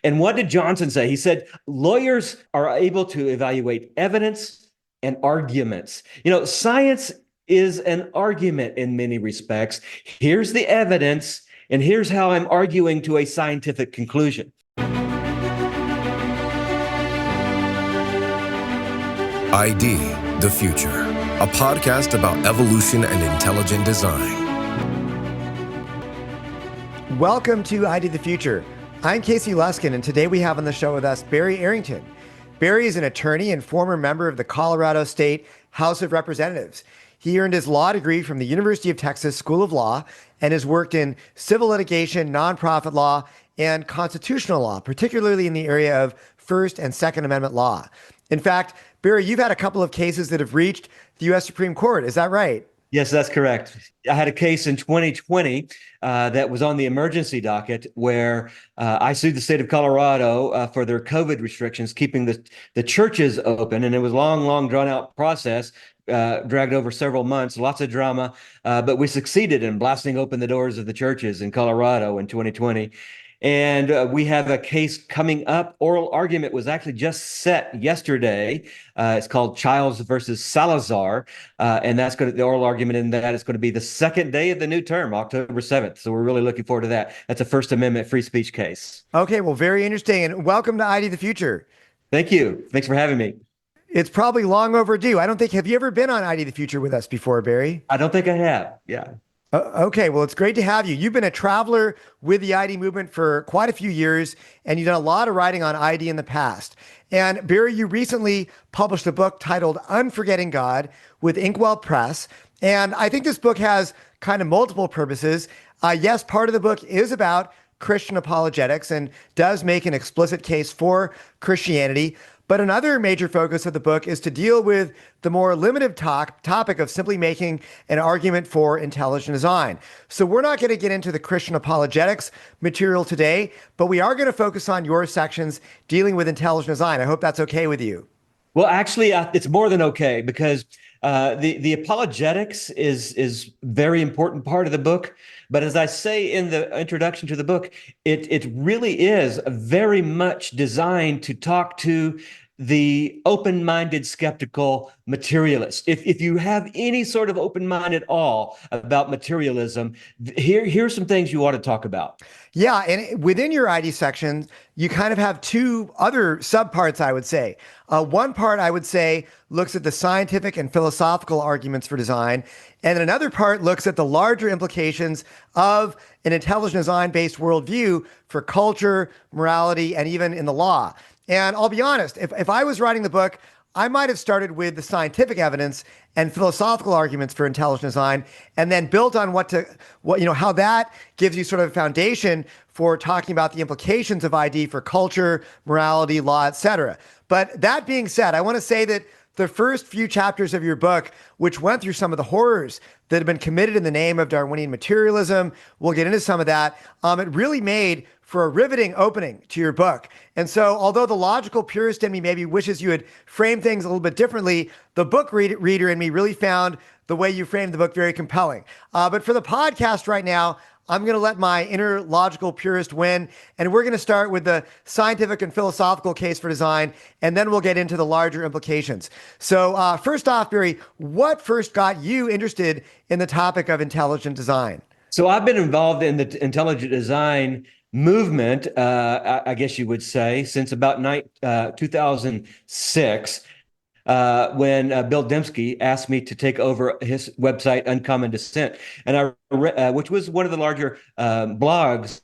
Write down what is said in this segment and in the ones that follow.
And what did Johnson say? He said, lawyers are able to evaluate evidence and arguments. Science is an argument in many respects. Here's the evidence, and here's how I'm arguing to a scientific conclusion. ID, the Future, a podcast about evolution and intelligent design. Welcome to ID the Future. I'm Casey Luskin, and today we have on the show with us Barry Arrington. Barry is an attorney and former member of the Colorado State House of Representatives. He earned his law degree from the University of Texas School of Law and has worked in civil litigation, nonprofit law, and constitutional law, particularly in the area of First and Second Amendment law. In fact, Barry, you've had a couple of cases that have reached the U.S. Supreme Court. Is that right? Yes, that's correct. I had a case in 2020 that was on the emergency docket where I sued the state of Colorado for their COVID restrictions, keeping the churches open. And it was a long, drawn out process, dragged over several months, lots of drama. But we succeeded in blasting open the doors of the churches in Colorado in 2020. And we have a case coming up. Oral argument was actually just set yesterday. It's called Childs versus Salazar. And the oral argument in that is going to be the second day of the new term, October 7th. So we're really looking forward to that. That's a First Amendment free speech case. Okay, well, very interesting. And welcome to ID the Future. Thank you. Thanks for having me. It's probably long overdue. Have you ever been on ID the Future with us before, Barry? I don't think I have. Yeah. Okay, well, it's great to have you. You've been a traveler with the ID movement for quite a few years, and you've done a lot of writing on ID in the past. And Barry, you recently published a book titled Unforgetting God with Inkwell Press. And I think this book has kind of multiple purposes. Yes, part of the book is about Christian apologetics and does make an explicit case for Christianity. But another major focus of the book is to deal with the more limited topic of simply making an argument for intelligent design. So we're not going to get into the Christian apologetics material today, but we are going to focus on your sections dealing with intelligent design. I hope that's okay with you. Well, actually, it's more than okay because the apologetics is very important part of the book. But as I say in the introduction to the book, it really is very much designed to talk to the open-minded, skeptical materialist. If you have any sort of open mind at all about materialism, here's some things you ought to talk about. Yeah, and within your ID section, you kind of have two other subparts, I would say. One part, I would say, looks at the scientific and philosophical arguments for design, and then another part looks at the larger implications of an intelligent design-based worldview for culture, morality, and even in the law. And I'll be honest, if I was writing the book, I might have started with the scientific evidence and philosophical arguments for intelligent design, and then built on how that gives you sort of a foundation for talking about the implications of ID for culture, morality, law, etc. But that being said, I want to say that the first few chapters of your book, which went through some of the horrors that have been committed in the name of Darwinian materialism, we'll get into some of that. It really made for a riveting opening to your book. And so, although the logical purist in me maybe wishes you had framed things a little bit differently, the book reader in me really found the way you framed the book very compelling. But for the podcast right now, I'm going to let my inner logical purist win, and we're going to start with the scientific and philosophical case for design, and then we'll get into the larger implications. So first off, Barry, what first got you interested in the topic of intelligent design? So I've been involved in the intelligent design movement, I guess you would say, since about 2006. When Bill Dembski asked me to take over his website, Uncommon Dissent, and which was one of the larger blogs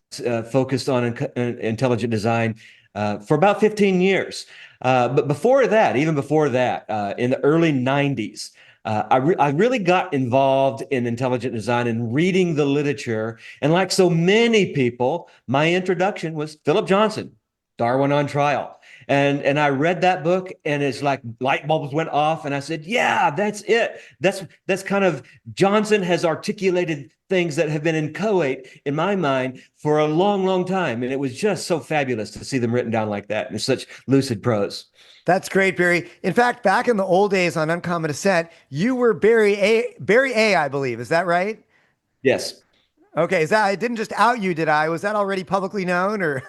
focused on intelligent design for about 15 years. But before that, even before that, in the early 90s, I really got involved in intelligent design and reading the literature. And like so many people, my introduction was Philip Johnson, Darwin on Trial. And I read that book, and it's like light bulbs went off, and I said, yeah, that's it. That's kind of, Johnson has articulated things that have been inchoate in my mind for a long time. And it was just so fabulous to see them written down like that in such lucid prose. That's great, Barry. In fact, back in the old days on Uncommon Dissent, you were Barry A, I believe. Is that right? Yes. Okay, is that I didn't just out you, did I? Was that already publicly known, or?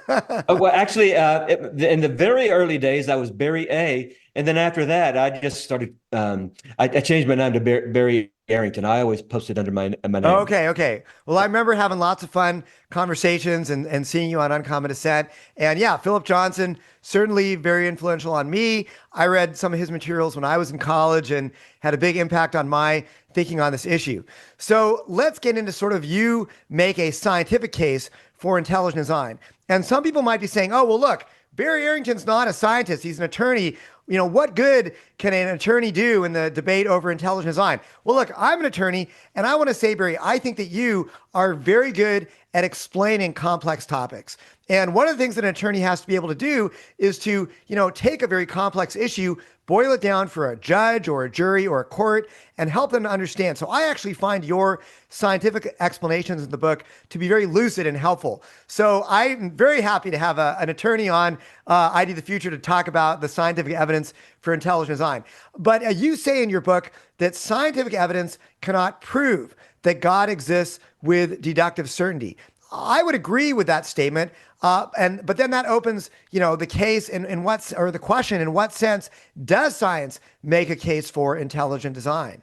Oh, well, actually, in the very early days, I was Barry A. And then after that, I just started, I changed my name to Barry Arrington. I always posted under my name. Okay, okay. Well, I remember having lots of fun conversations and seeing you on Uncommon Descent. And yeah, Philip Johnson, certainly very influential on me. I read some of his materials when I was in college and had a big impact on my thinking on this issue. So let's get into sort of you make a scientific case for intelligent design. And some people might be saying, oh, well, look, Barry Arrington's not a scientist, he's an attorney. You know, what good can an attorney do in the debate over intelligent design? Well, look, I'm an attorney, and I want to say, Barry, I think that you are very good at explaining complex topics. And one of the things that an attorney has to be able to do is to, take a very complex issue, boil it down for a judge or a jury or a court, and help them to understand. So I actually find your scientific explanations in the book to be very lucid and helpful. So I'm very happy to have an attorney on ID the Future to talk about the scientific evidence for intelligent design. But you say in your book that scientific evidence cannot prove that God exists with deductive certainty. I would agree with that statement. But then that opens, the case or the question, in what sense does science make a case for intelligent design?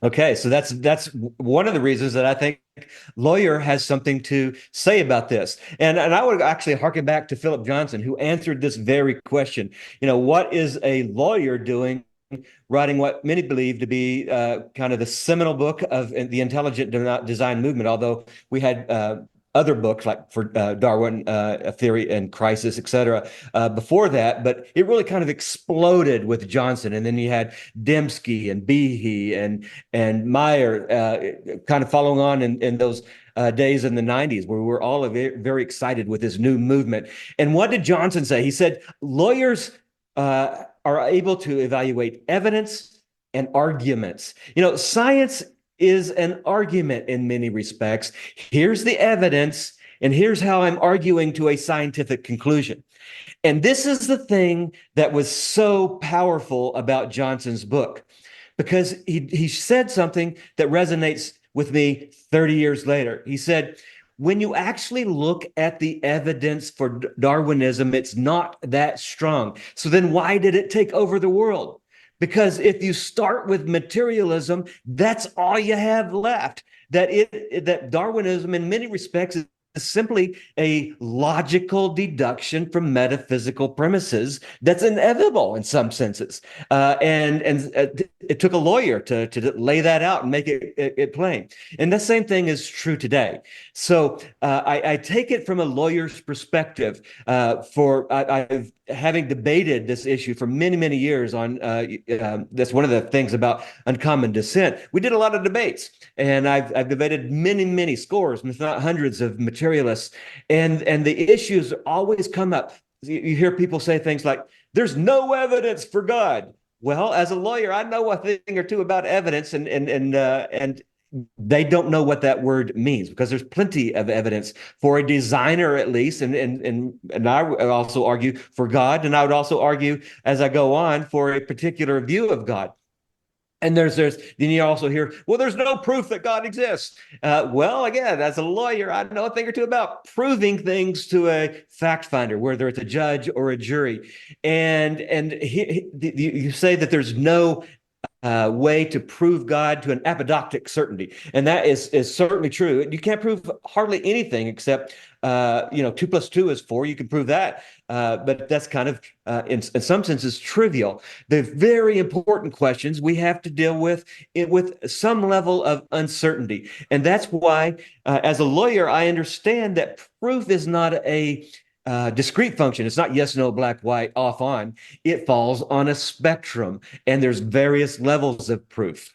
Okay, so that's one of the reasons that I think lawyer has something to say about this. And I would actually harken back to Philip Johnson, who answered this very question. What is a lawyer doing writing what many believe to be kind of the seminal book of the intelligent design movement, although we had other books like for Darwin, Theory and Crisis, et cetera, before that. But it really kind of exploded with Johnson. And then you had Dembski and Behe and Meyer kind of following on in those days in the 90s, where we were all very excited with this new movement. And what did Johnson say? He said, lawyers are able to evaluate evidence and arguments. Science is an argument in many respects. Here's the evidence, and here's how I'm arguing to a scientific conclusion. And this is the thing that was so powerful about Johnson's book, because he said something that resonates with me 30 years later. He said, when you actually look at the evidence for Darwinism, it's not that strong. So then why did it take over the world? Because if you start with materialism, that's all you have left. That Darwinism, in many respects, is simply a logical deduction from metaphysical premises that's inevitable in some senses. And it took a lawyer to lay that out and make it plain. And the same thing is true today. So I take it from a lawyer's perspective. I've having debated this issue for many, many years on that's one of the things about Uncommon Descent. We did a lot of debates, and I've debated many, many scores, if not hundreds of materialists, and the issues always come up. You hear people say things like, there's no evidence for God. Well, as a lawyer, I know a thing or two about evidence, and they don't know what that word means, because there's plenty of evidence for a designer, at least, and I would also argue for God, and I would also argue as I go on for a particular view of God. And then you also hear, well, there's no proof that God exists. Well, again, as a lawyer, I know a thing or two about proving things to a fact finder, whether it's a judge or a jury. And you say that there's no way to prove God to an apodictic certainty. And that is certainly true. You can't prove hardly anything except, 2 + 2 is 4. You can prove that. But that's kind of, in some senses, trivial. The very important questions we have to deal with some level of uncertainty. And that's why, as a lawyer, I understand that proof is not a discrete function. It's not yes, no, black, white, off, on. It falls on a spectrum, and there's various levels of proof.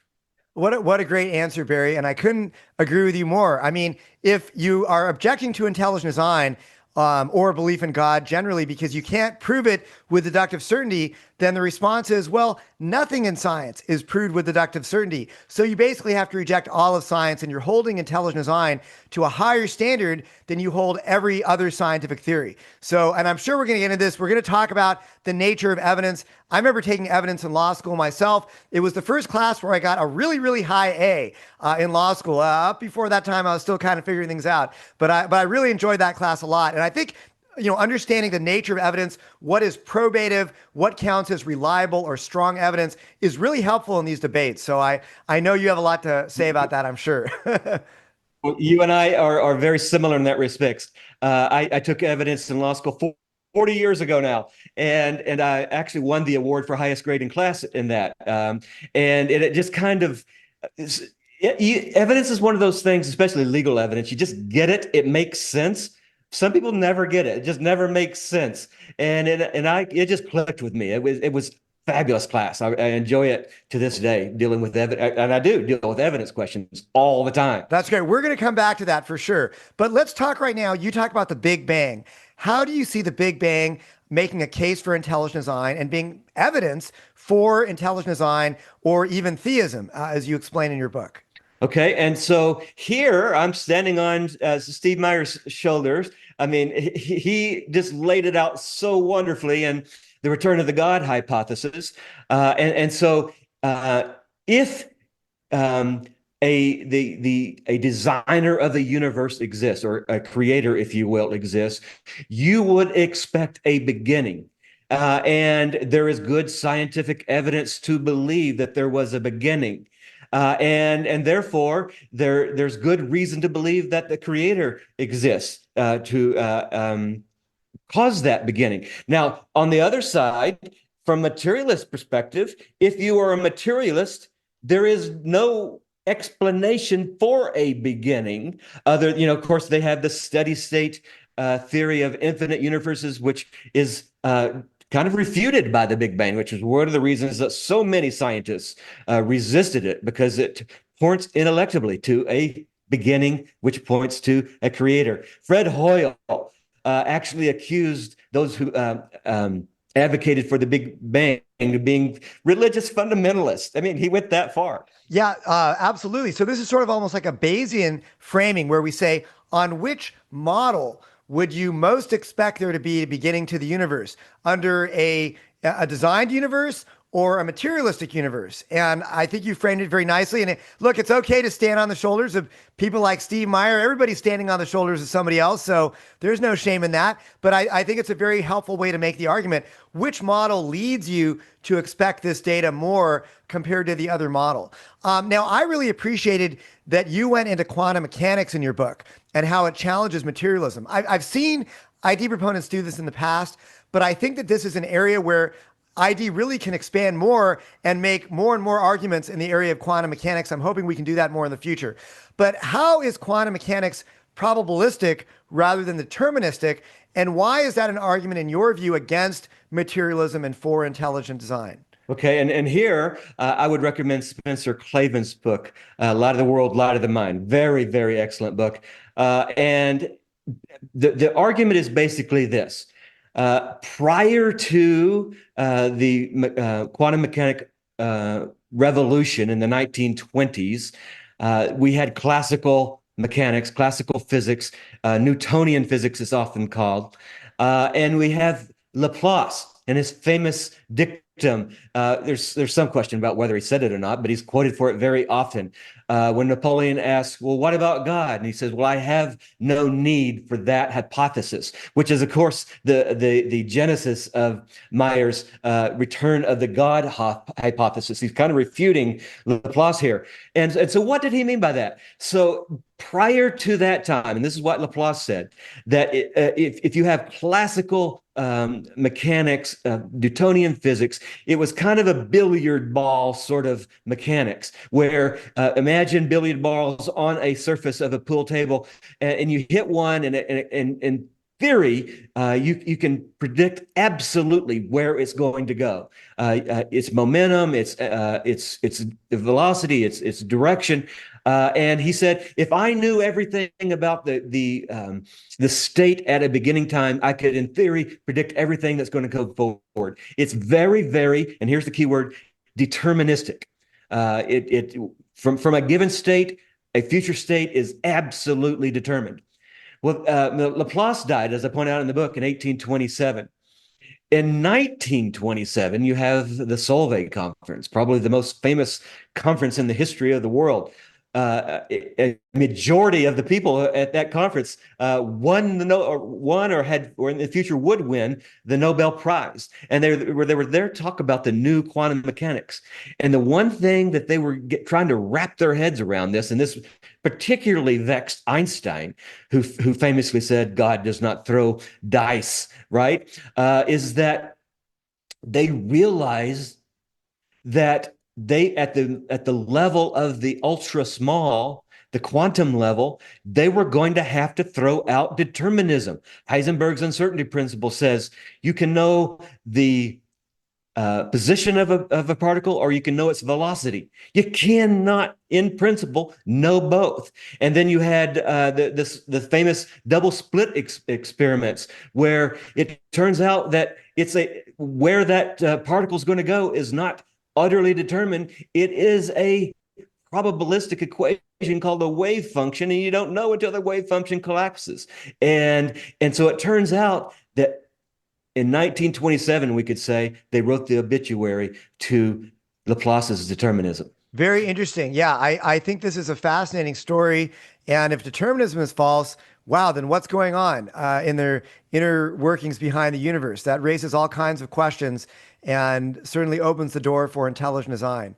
What a great answer, Barry. And I couldn't agree with you more. I mean, if you are objecting to intelligent design, or belief in God generally, because you can't prove it with deductive certainty, then the response is, well, nothing in science is proved with deductive certainty. So you basically have to reject all of science, and you're holding intelligent design to a higher standard than you hold every other scientific theory. So, and I'm sure we're going to get into this. We're going to talk about the nature of evidence. I remember taking evidence in law school myself. It was the first class where I got a really, really high A in law school. Up before that time, I was still kind of figuring things out. But I really enjoyed that class a lot. And I think, understanding the nature of evidence, what is probative, what counts as reliable or strong evidence is really helpful in these debates. So I know you have a lot to say about that, I'm sure. Well, you and I are very similar in that respect. I took evidence in law school 40 years ago now, and I actually won the award for highest grade in class in that. And it just kind of evidence is one of those things, especially legal evidence. You just get it; it makes sense. Some people never get it; it just never makes sense. And it just clicked with me. It was fabulous class. I enjoy it to this day, dealing with evidence, and I do deal with evidence questions all the time. That's great. We're going to come back to that for sure. But let's talk right now. You talk about the Big Bang. How do you see the Big Bang making a case for intelligent design and being evidence for intelligent design or even theism, as you explain in your book? Okay, and so here I'm standing on Steve Meyer's shoulders. I mean, he just laid it out so wonderfully in the return of the God hypothesis. And so if a designer of the universe exists, or a creator, if you will, exists, you would expect a beginning. And there is good scientific evidence to believe that there was a beginning. And therefore, there's good reason to believe that the creator exists to cause that beginning. Now, on the other side, from materialist perspective, if you are a materialist, there is no explanation for a beginning other, of course, they have the steady state theory of infinite universes, which is kind of refuted by the Big Bang, which is one of the reasons that so many scientists resisted it, because it points intellectually to a beginning, which points to a creator. Fred Hoyle actually accused those who advocated for the Big Bang of being religious fundamentalists. I mean, he went that far. Yeah, absolutely. So this is sort of almost like a Bayesian framing where we say, on which model would you most expect there to be a beginning to the universe? Under a designed universe or a materialistic universe? And I think you framed it very nicely. And look, it's okay to stand on the shoulders of people like Steve Meyer. Everybody's standing on the shoulders of somebody else. So there's no shame in that. But I think it's a very helpful way to make the argument. Which model leads you to expect this data more compared to the other model? Now, I really appreciated that you went into quantum mechanics in your book and how it challenges materialism. I've seen ID proponents do this in the past, but I think that this is an area where ID really can expand more and make more and more arguments in the area of quantum mechanics. I'm hoping we can do that more in the future. But how is quantum mechanics probabilistic rather than deterministic? And why is that an argument, in your view, against materialism and for intelligent design? Okay, and here I would recommend Spencer Klavin's book, Light of the World, Light of the Mind. Very, very excellent book. And the argument is basically this. Prior to the quantum mechanic revolution in the 1920s, we had classical mechanics, classical physics, Newtonian physics is often called, and we have Laplace and his famous dictum. There's some question about whether he said it or not, but he's quoted for it very often. When Napoleon asks, well, what about God? And he says, well, I have no need for that hypothesis, which is, of course, the genesis of Meyer's return of the God hypothesis. He's kind of refuting Laplace here. And so what did he mean by that? So prior to that time, and this is what Laplace said, that if you have classical mechanics, Newtonian physics, it was kind of a billiard ball sort of mechanics, where imagine billiard balls on a surface of a pool table, and you hit one, and theory, you can predict absolutely where it's going to go. Its momentum, its velocity, its direction. And he said, if I knew everything about the state at a beginning time, I could, in theory, predict everything that's going to go forward. It's very, very, and here's the key word, deterministic. It from a given state, a future state is absolutely determined. Well, Laplace died, as I point out in the book, in 1827. In 1927, you have the Solvay Conference, probably the most famous conference in the history of the world. A majority of the people at that conference won or in the future would win the Nobel Prize, and they were there to talk about the new quantum mechanics. And the one thing that they were trying to wrap their heads around this, and this particularly vexed Einstein, who famously said God does not throw dice, right? Is that they realized that they at the level of the ultra small, the quantum level, they were going to have to throw out determinism. Heisenberg's uncertainty principle says you can know the position of a particle, or you can know its velocity. You cannot, in principle, know both. And then you had the famous double split experiments, where it turns out that where that particle is going to go is not utterly determined. It is a probabilistic equation called the wave function, and you don't know until the wave function collapses. And so it turns out that in 1927, we could say they wrote the obituary to Laplace's determinism. Very interesting. Yeah, I think this is a fascinating story. And if determinism is false, wow, then what's going on in their inner workings behind the universe? That raises all kinds of questions and certainly opens the door for intelligent design.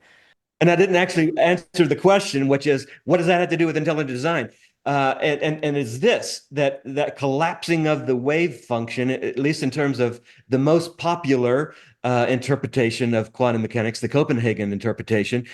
And I didn't actually answer the question, which is, what does that have to do with intelligent design? And is this that collapsing of the wave function, at least in terms of the most popular interpretation of quantum mechanics, the Copenhagen interpretation,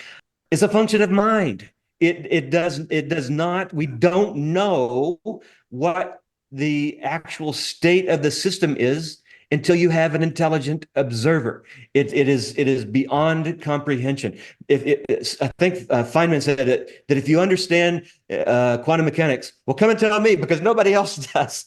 is a function of mind. It does not. We don't know what the actual state of the system is until you have an intelligent observer. It is beyond comprehension. I think Feynman said that if you understand quantum mechanics, well, come and tell me, because nobody else does.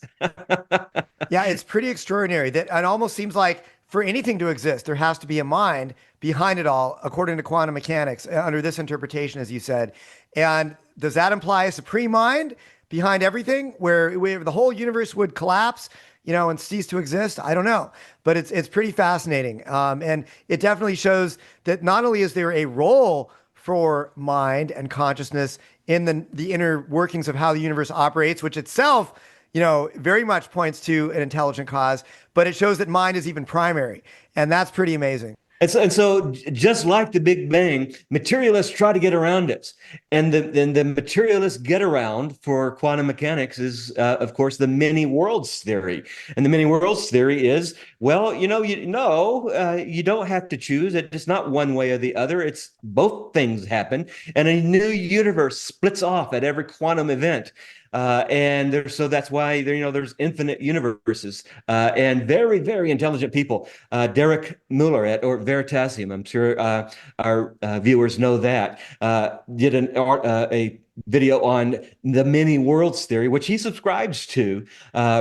Yeah, it's pretty extraordinary that it almost seems like for anything to exist, there has to be a mind behind it all, according to quantum mechanics, under this interpretation, as you said. And does that imply a supreme mind behind everything, where the whole universe would collapse, and cease to exist? I don't know, but it's pretty fascinating. And it definitely shows that not only is there a role for mind and consciousness in the inner workings of how the universe operates, which itself, very much points to an intelligent cause, but it shows that mind is even primary. And that's pretty amazing. And so just like the Big Bang, materialists try to get around it. And the materialists get around for quantum mechanics is, of course, the many worlds theory. And the many worlds theory is, well, you don't have to choose. It's not one way or the other. It's both things happen. And a new universe splits off at every quantum event. So that's why there's infinite universes, and very, very intelligent people. Derek Muller at Veritasium, I'm sure our viewers know that, did a video on the many worlds theory, which he subscribes to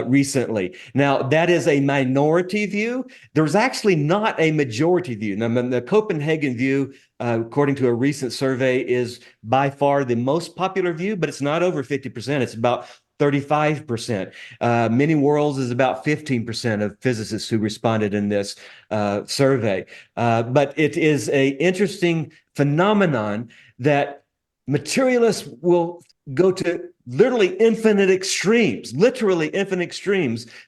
recently. Now, that is a minority view. There's actually not a majority view. Now, the Copenhagen view, according to a recent survey, is by far the most popular view, but it's not over 50%. It's about 35%. Many worlds is about 15% of physicists who responded in this survey. But it is an interesting phenomenon that materialists will go to literally infinite extremes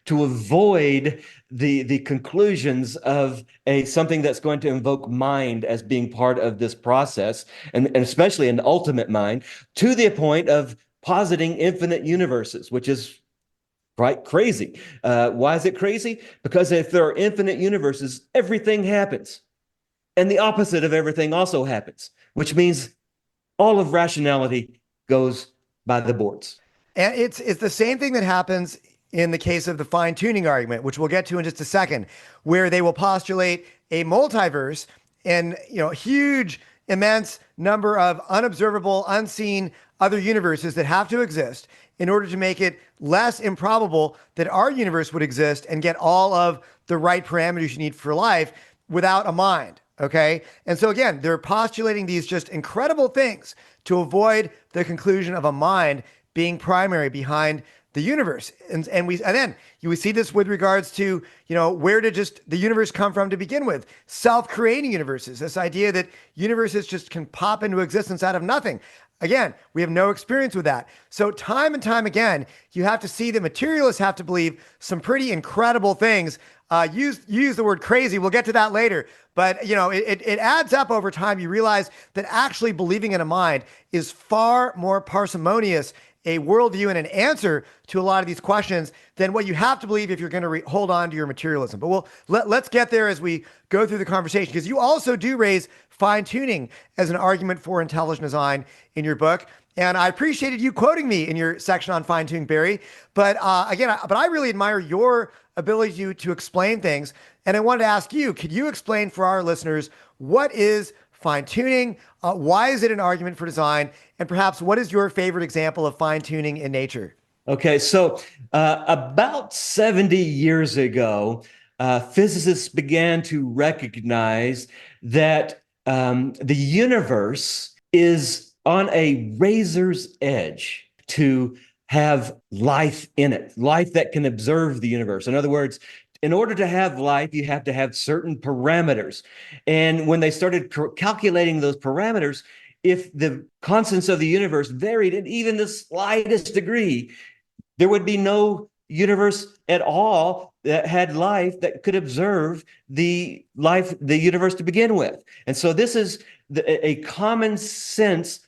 to avoid the conclusions of something that's going to invoke mind as being part of this process, and especially an ultimate mind, to the point of positing infinite universes, which is quite crazy. Why is it crazy? Because if there are infinite universes, everything happens. And the opposite of everything also happens, which means all of rationality goes by the boards. And it's the same thing that happens in the case of the fine tuning argument, which we'll get to in just a second, where they will postulate a multiverse and, huge, immense number of unobservable, unseen other universes that have to exist in order to make it less improbable that our universe would exist and get all of the right parameters you need for life without a mind. Okay. And so again, they're postulating these just incredible things to avoid the conclusion of a mind being primary behind the universe. And then we see this with regards to, where did just the universe come from to begin with? Self-creating universes. This idea that universes just can pop into existence out of nothing. Again, we have no experience with that. So time and time again, you have to see that materialists have to believe some pretty incredible things. Use the word crazy. We'll get to that later. But, it adds up over time. You realize that actually believing in a mind is far more parsimonious a worldview and an answer to a lot of these questions than what you have to believe if you're going to hold on to your materialism. But let's get there as we go through the conversation, because you also do raise fine tuning as an argument for intelligent design in your book. And I appreciated you quoting me in your section on fine tuning, Barry. But I really admire your ability to explain things. And I wanted to ask you, could you explain for our listeners what is fine tuning? Why is it an argument for design? And perhaps what is your favorite example of fine tuning in nature? Okay, so about 70 years ago, physicists began to recognize that the universe is on a razor's edge to have life in it, life that can observe the universe. In other words, in order to have life, you have to have certain parameters. And when they started calculating those parameters, if the constants of the universe varied in even the slightest degree, there would be no universe at all that had life that could observe the universe to begin with. And so this is a common sense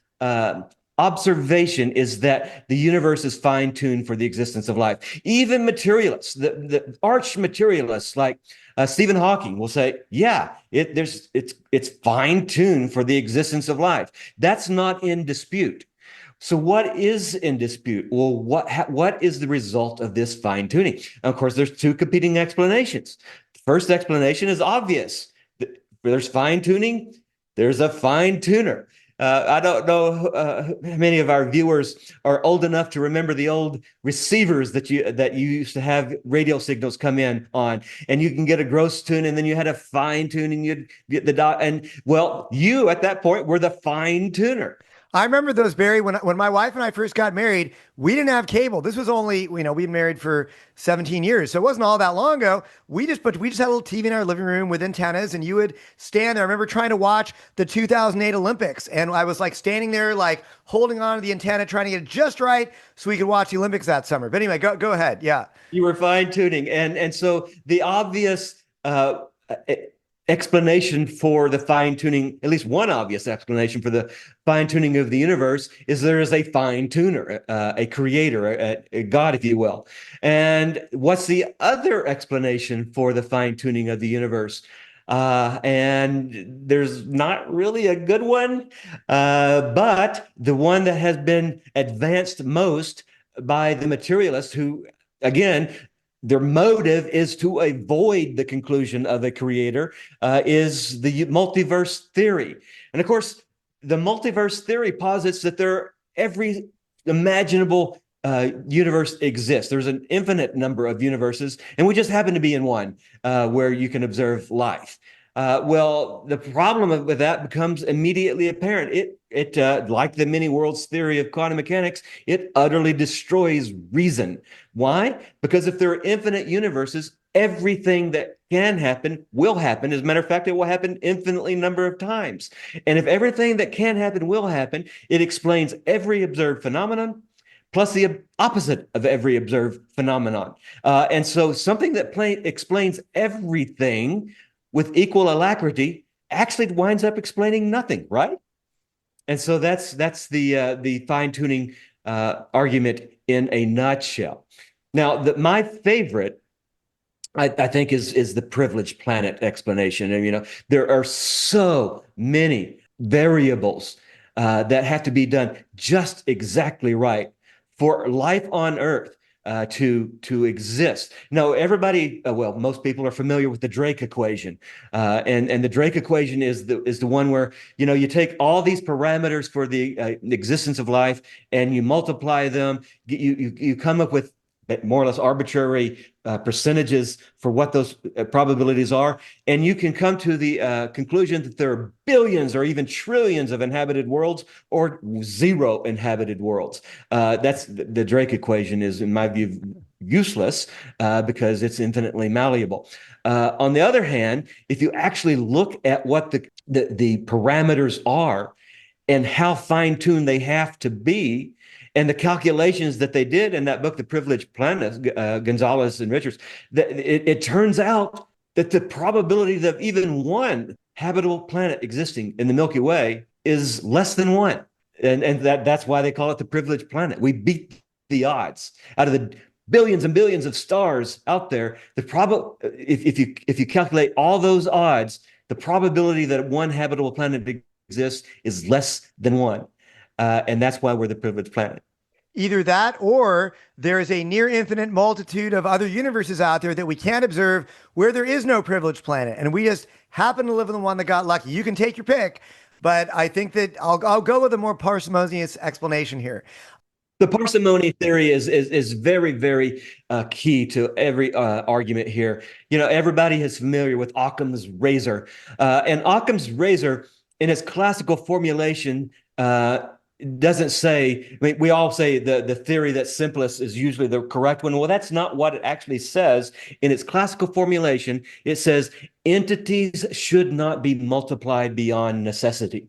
observation, is that the universe is fine-tuned for the existence of life. Even materialists, the arch materialists like Stephen Hawking will say, yeah, it's fine-tuned for the existence of life. That's not in dispute. So what is in dispute? Well, what is the result of this fine-tuning? Of course, there's two competing explanations. The first explanation is obvious. There's fine-tuning, there's a fine-tuner. I don't know how many of our viewers are old enough to remember the old receivers that you used to have radio signals come in on, and you can get a gross tune, and then you had a fine tune, and you'd get the dot. And well, you at that point were the fine tuner. I remember those, Barry, when my wife and I first got married, we didn't have cable. This was only, we'd been married for 17 years. So it wasn't all that long ago. We just had a little TV in our living room with antennas, and you would stand there. I remember trying to watch the 2008 Olympics, and I was like standing there, like holding on to the antenna, trying to get it just right so we could watch the Olympics that summer. But anyway, go ahead. Yeah. You were fine tuning. And so the obvious, explanation for the fine-tuning, at least one obvious explanation for the fine-tuning of the universe, is there is a fine-tuner, a creator, a God, if you will. And what's the other explanation for the fine-tuning of the universe? And there's not really a good one, but the one that has been advanced most by the materialists, who, again, their motive is to avoid the conclusion of a creator, is the multiverse theory. And of course, the multiverse theory posits that every imaginable universe exists. There's an infinite number of universes, and we just happen to be in one where you can observe life. Well, the problem with that becomes immediately apparent. It like the many worlds theory of quantum mechanics, it utterly destroys reason. Why? Because if there are infinite universes, everything that can happen will happen. As a matter of fact, it will happen infinitely number of times. And if everything that can happen will happen, it explains every observed phenomenon, plus the opposite of every observed phenomenon. And so something that explains everything with equal alacrity actually winds up explaining nothing, right? And so that's the fine-tuning argument in a nutshell. Now, my favorite, I think, is the privileged planet explanation. And there are so many variables that have to be done just exactly right for life on Earth to exist. No, everybody, well, most people are familiar with the Drake equation, and the Drake equation is the one where you take all these parameters for the existence of life and you multiply them. You come up with more or less arbitrary percentages for what those probabilities are, and you can come to the conclusion that there are billions or even trillions of inhabited worlds or zero inhabited worlds. That's the Drake equation is, in my view, useless because it's infinitely malleable. On the other hand, if you actually look at what the parameters are and how fine-tuned they have to be, and the calculations that they did in that book, The Privileged Planet, Gonzalez and Richards, that it turns out that the probability of even one habitable planet existing in the Milky Way is less than one. And that's why they call it the privileged planet. We beat the odds. Out of the billions and billions of stars out there, if you calculate all those odds, the probability that one habitable planet exists is less than one. And that's why we're the privileged planet. Either that, or there is a near infinite multitude of other universes out there that we can't observe where there is no privileged planet. And we just happen to live in the one that got lucky. You can take your pick, but I think that I'll go with a more parsimonious explanation here. The parsimony theory is very, very key to every argument here. Everybody is familiar with Occam's razor. And Occam's razor, in its classical formulation, doesn't say, I mean, we all say the theory that's simplest is usually the correct one. Well, that's not what it actually says. In its classical formulation, it says entities should not be multiplied beyond necessity.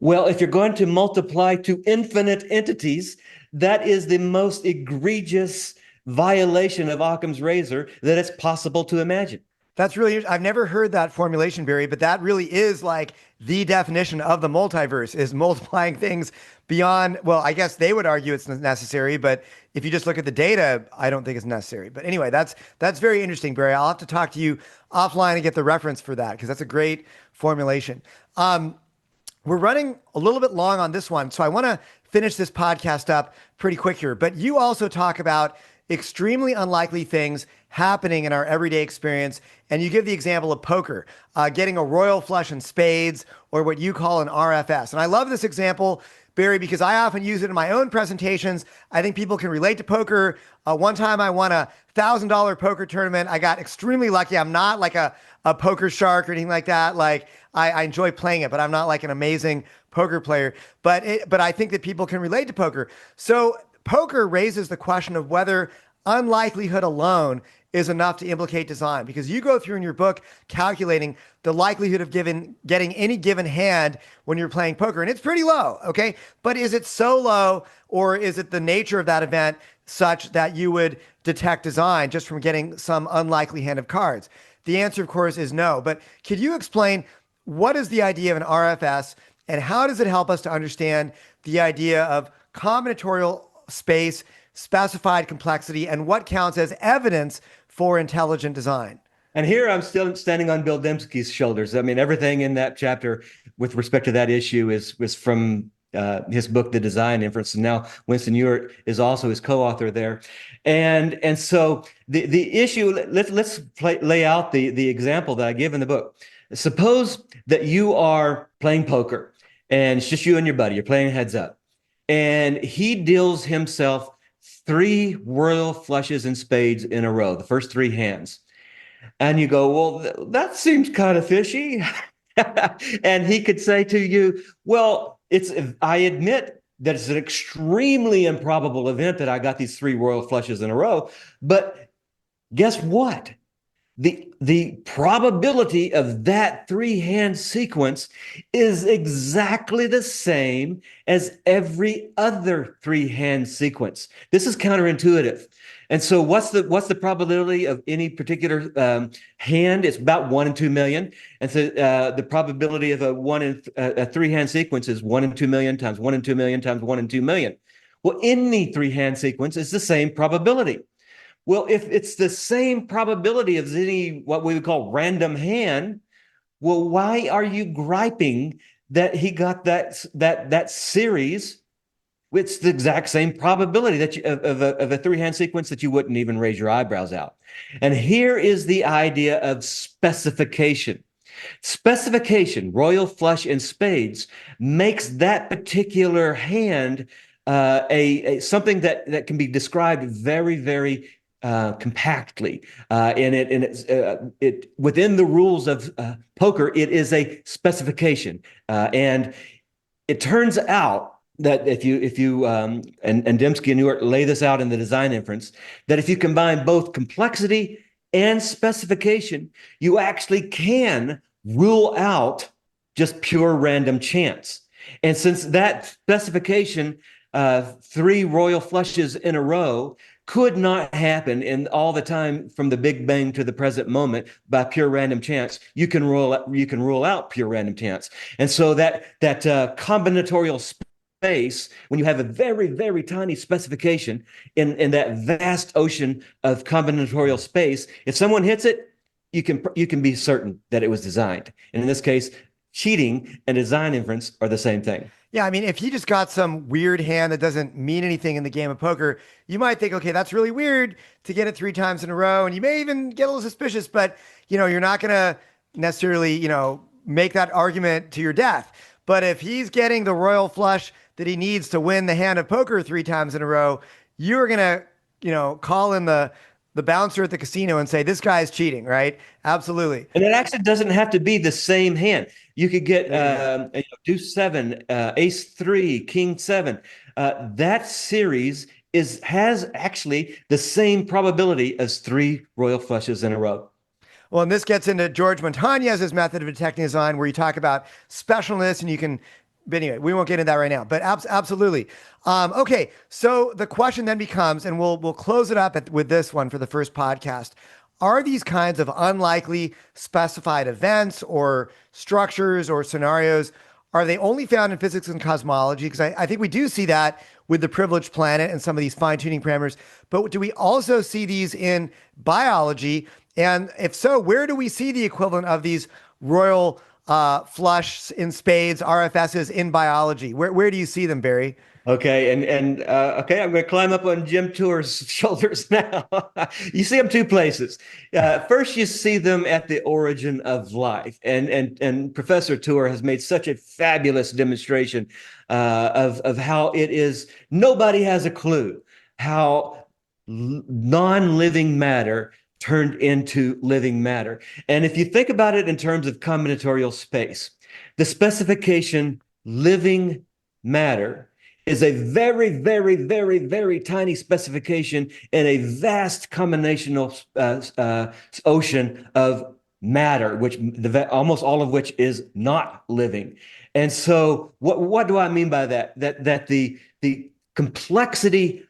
Well, if you're going to multiply to infinite entities, that is the most egregious violation of Occam's razor that it's possible to imagine. That's really, I've never heard that formulation, Barry, but that really is like the definition of the multiverse, is multiplying things beyond, well, I guess they would argue it's necessary, but if you just look at the data, I don't think it's necessary. But anyway, that's very interesting, Barry. I'll have to talk to you offline and get the reference for that, because that's a great formulation. We're running a little bit long on this one, so I want to finish this podcast up pretty quick here. But you also talk about extremely unlikely things happening in our everyday experience. And you give the example of poker, getting a royal flush in spades, or what you call an RFS. And I love this example, Barry, because I often use it in my own presentations. I think people can relate to poker. One time I won a $1,000 poker tournament. I got extremely lucky. I'm not like a poker shark or anything like that. Like I enjoy playing it, but I'm not like an amazing poker player. But I think that people can relate to poker. So poker raises the question of whether unlikelihood alone is enough to implicate design, because you go through in your book calculating the likelihood of getting any given hand when you're playing poker, and it's pretty low, okay? But is it so low, or is it the nature of that event such that you would detect design just from getting some unlikely hand of cards? The answer, of course, is no. But could you explain what is the idea of an RFS, and how does it help us to understand the idea of combinatorial space, specified complexity, and what counts as evidence for intelligent design? And here I'm still standing on Bill Dembski's shoulders. I mean, everything in that chapter with respect to that issue was from his book, The Design Inference. And now Winston Ewart is also his co-author there. And so the issue, let's lay out the example that I give in the book. Suppose that you are playing poker and it's just you and your buddy, you're playing heads up, and he deals himself 3 royal flushes and spades in a row, the first 3 hands. And you go, well, that seems kind of fishy. And he could say to you, well, I admit that it's an extremely improbable event that I got these 3 royal flushes in a row. But guess what? The probability of that 3-hand sequence is exactly the same as every other 3-hand sequence. This is counterintuitive. And so what's the probability of any particular hand? It's about 1 in 2 million. And so the probability of a 3-hand sequence is 1 in 2 million times 1 in 2 million times 1 in 2 million. Well, any 3-hand sequence is the same probability. Well, if it's the same probability as any what we would call random hand, well, why are you griping that he got that series It's the exact same probability that of a three-hand sequence that you wouldn't even raise your eyebrows out. And here is the idea of specification. Specification, royal flush and spades, makes that particular hand a something that can be described very, very compactly. It within the rules of poker, it is a specification, and it turns out that if you and Dembski and Newark lay this out in the design inference, that if you combine both complexity and specification, you actually can rule out just pure random chance. And since that specification, three royal flushes in a row, could not happen in all the time from the Big Bang to the present moment by pure random chance, you can rule out pure random chance. And so that combinatorial space, when you have a very, very tiny specification in that vast ocean of combinatorial space, if someone hits it, you can be certain that it was designed. And in this case, cheating and design inference are the same thing. Yeah, I mean, if you just got some weird hand that doesn't mean anything in the game of poker, you might think, okay, that's really weird to get it 3 times in a row. And you may even get a little suspicious, but, you're not going to necessarily, make that argument to your death. But if he's getting the royal flush that he needs to win the hand of poker 3 times in a row, you're going to, call in the bouncer at the casino and say, this guy's cheating, right? Absolutely. And it actually doesn't have to be the same hand. You could get deuce seven, ace three, king seven. That series has actually the same probability as three royal flushes in a row. Well, and this gets into George Montañez's method of detecting design, where you talk about specialness, and you can. But anyway, we won't get into that right now. But absolutely. Okay, so the question then becomes, and we'll close it up with this one for the first podcast. Are these kinds of unlikely specified events or structures or scenarios, are they only found in physics and cosmology? Because I think we do see that with the privileged planet and some of these fine-tuning parameters. But do we also see these in biology? And if so, where do we see the equivalent of these royal flush in spades, RFSs in biology? Where do you see them, Barry? Okay, okay, I'm going to climb up on Jim Tour's shoulders now. You see them two places. First, you see them at the origin of life, and Professor Tour has made such a fabulous demonstration of how it is. Nobody has a clue how non-living matter turned into living matter. And if you think about it in terms of combinatorial space, the specification living matter is a very, very, very, very tiny specification in a vast combinational ocean of matter, which almost all of which is not living. And so what do I mean by that? That the complexity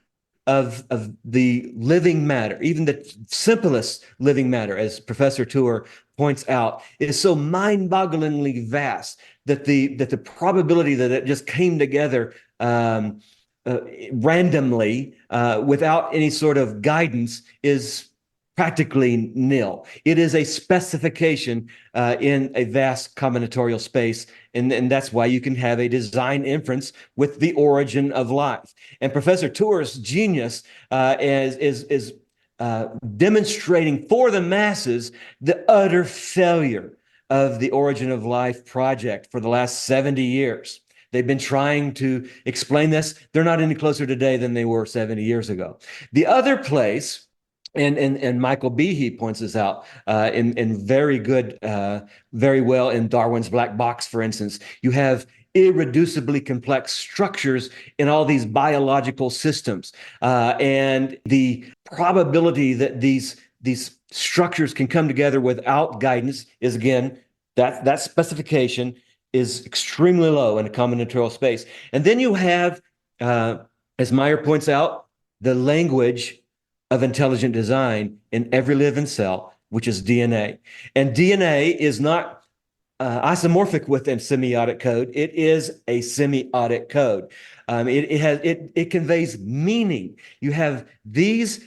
of the living matter, even the simplest living matter, as Professor Tour points out, is so mind-bogglingly vast that the probability that it just came together randomly without any sort of guidance is practically nil. It is a specification in a vast combinatorial space, and that's why you can have a design inference with the origin of life. And Professor Tour's genius is demonstrating for the masses the utter failure of the origin of life project for the last 70 years. They've been trying to explain this. They're not any closer today than they were 70 years ago. The other place, and Michael Behe points this out in very good, very well in Darwin's Black Box, for instance. You have irreducibly complex structures in all these biological systems, and the probability that these structures can come together without guidance is, again, that specification is extremely low in a combinatorial space. And then you have, as Meyer points out, the language of intelligent design in every living cell, which is DNA. And DNA is not isomorphic with a semiotic code. It is a semiotic code. It conveys meaning. You have these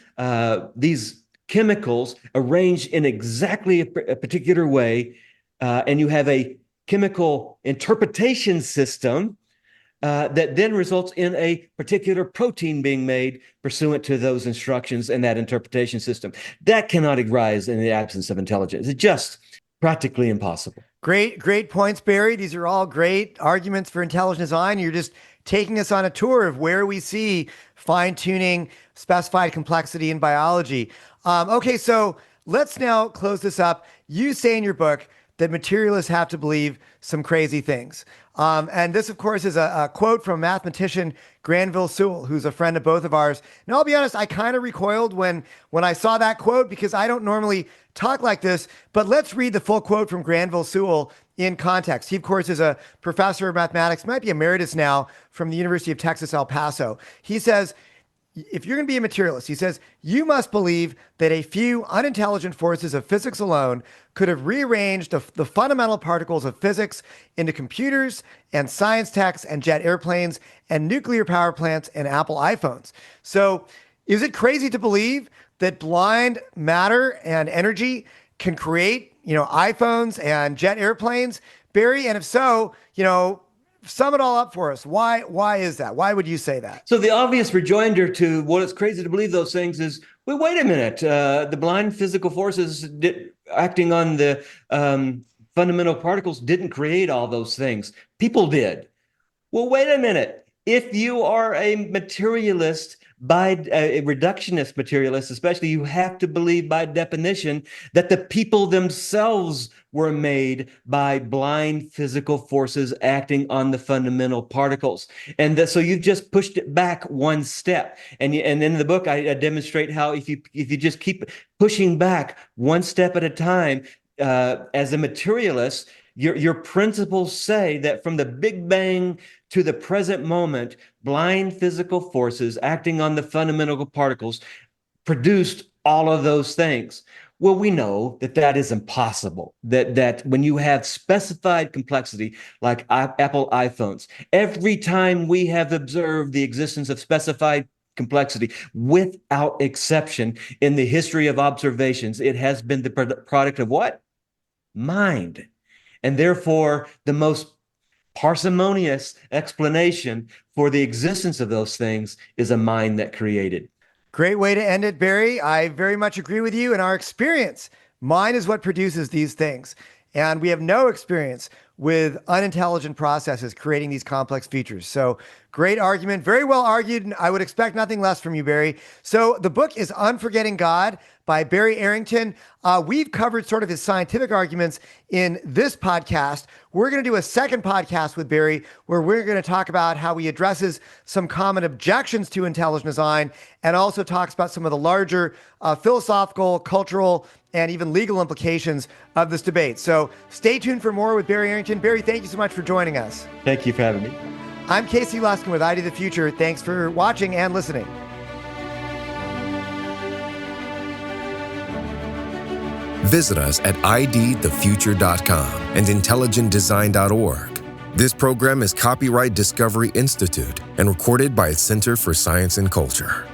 chemicals arranged in exactly a particular way, and you have a chemical interpretation system that then results in a particular protein being made pursuant to those instructions and that interpretation system. That cannot arise in the absence of intelligence. It's just practically impossible. Great points, Barry. These are all great arguments for intelligent design. You're just taking us on a tour of where we see fine-tuning specified complexity in biology. Okay, so let's now close this up. You say in your book that materialists have to believe some crazy things. And this, of course, is a quote from mathematician Granville Sewell, who's a friend of both of ours. Now, I'll be honest, I kind of recoiled when I saw that quote because I don't normally talk like this, but let's read the full quote from Granville Sewell in context. He, of course, is a professor of mathematics, might be emeritus now from the University of Texas, El Paso. He says, if you're going to be a materialist, he says, you must believe that a few unintelligent forces of physics alone could have rearranged the fundamental particles of physics into computers and science techs and jet airplanes and nuclear power plants and Apple iPhones. So is it crazy to believe that blind matter and energy can create, iPhones and jet airplanes, Barry? And if so, sum it all up for us. Why is that? Why would you say that? So the obvious rejoinder to what it's crazy to believe those things is, well, wait a minute. The blind physical forces acting on the fundamental particles didn't create all those things. People did. Well, wait a minute. If you are a materialist, by a reductionist materialist, especially, you have to believe by definition that the people themselves were made by blind physical forces acting on the fundamental particles. And so you've just pushed it back one step. And in the book, I demonstrate how if you just keep pushing back one step at a time, as a materialist, your principles say that from the Big Bang to the present moment, blind physical forces acting on the fundamental particles produced all of those things. Well, we know that is impossible, that when you have specified complexity like Apple iPhones, every time we have observed the existence of specified complexity, without exception, in the history of observations, it has been the product of what? Mind. And therefore, the most parsimonious explanation for the existence of those things is a mind that created. Great way to end it, Barry. I very much agree with you. In our experience, mind is what produces these things. And we have no experience with unintelligent processes creating these complex features. So great argument, very well argued. And I would expect nothing less from you, Barry. So the book is Unforgetting God by Barry Arrington. We've covered sort of his scientific arguments in this podcast. We're going to do a second podcast with Barry where we're going to talk about how he addresses some common objections to intelligent design and also talks about some of the larger philosophical, cultural, and even legal implications of this debate. So stay tuned for more with Barry Arrington. Barry, thank you so much for joining us. Thank you for having me. I'm Casey Luskin with ID the Future. Thanks for watching and listening. Visit us at idthefuture.com and intelligentdesign.org. This program is copyright Discovery Institute and recorded by its Center for Science and Culture.